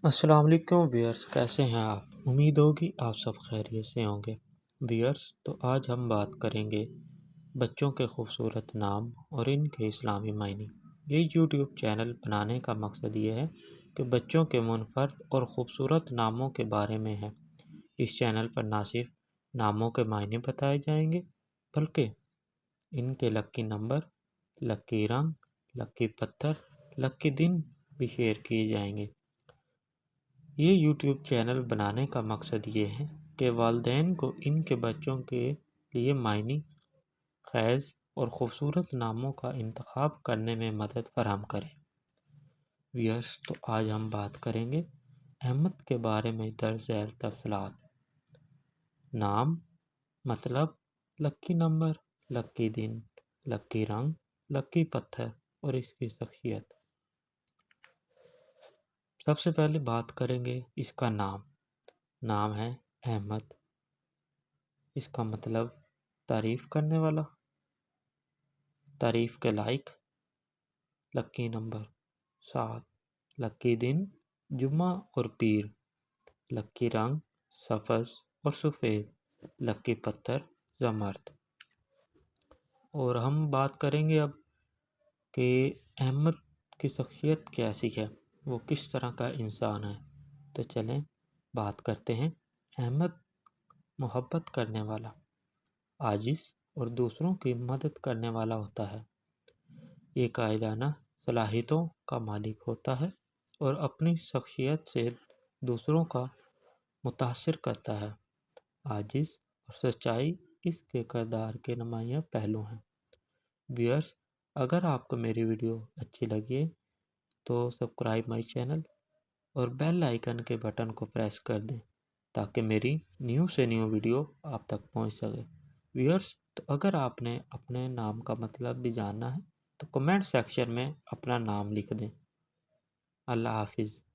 السلام علیکم ویئرس، کیسے ہیں آپ؟ امید ہوگی آپ سب خیریت سے ہوں گے۔ ویئرس، تو آج ہم بات کریں گے بچوں کے خوبصورت نام اور ان کے اسلامی معنی۔ یہ یوٹیوب چینل بنانے کا مقصد یہ ہے کہ بچوں کے منفرد اور خوبصورت ناموں کے بارے میں ہے۔ اس چینل پر نہ صرف ناموں کے معنی بتائے جائیں گے بلکہ ان کے لکی نمبر، لکی رنگ، لکی پتھر، لکی دن بھی شیئر کیے جائیں گے۔ یہ یوٹیوب چینل بنانے کا مقصد یہ ہے کہ والدین کو ان کے بچوں کے لیے معنی خیز اور خوبصورت ناموں کا انتخاب کرنے میں مدد فراہم کرے۔ ویئرس، تو آج ہم بات کریں گے احمد کے بارے میں درج ذیل تفصیلات۔ نام، مطلب، لکی نمبر، لکی دن، لکی رنگ، لکی پتھر اور اس کی شخصیت۔ سب سے پہلے بات کریں گے اس کا نام۔ نام ہے احمد۔ اس کا مطلب تعریف کرنے والا، تعریف کے لائق۔ لکی نمبر 7، لکی دن جمعہ اور پیر، لکی رنگ سبز اور سفید، لکی پتھر زمرد۔ اور ہم بات کریں گے اب کہ احمد کی شخصیت کیسی ہے، وہ کس طرح کا انسان ہے۔ تو چلیں بات کرتے ہیں۔ احمد محبت کرنے والا، عاجز اور دوسروں کی مدد کرنے والا ہوتا ہے۔ یہ قائدانہ صلاحیتوں کا مالک ہوتا ہے اور اپنی شخصیت سے دوسروں کا متاثر کرتا ہے۔ عاجز اور سچائی اس کے کردار کے نمایاں پہلو ہیں۔ ویئرس، اگر آپ کو میری ویڈیو اچھی لگی تو سبسکرائب مائی چینل اور بیل آئیکن کے بٹن کو پریس کر دیں تاکہ میری نیو سے نیو ویڈیو آپ تک پہنچ سکے۔ ویئرس، تو اگر آپ نے اپنے نام کا مطلب بھی جاننا ہے تو کمنٹ سیکشن میں اپنا نام لکھ دیں۔ اللہ حافظ۔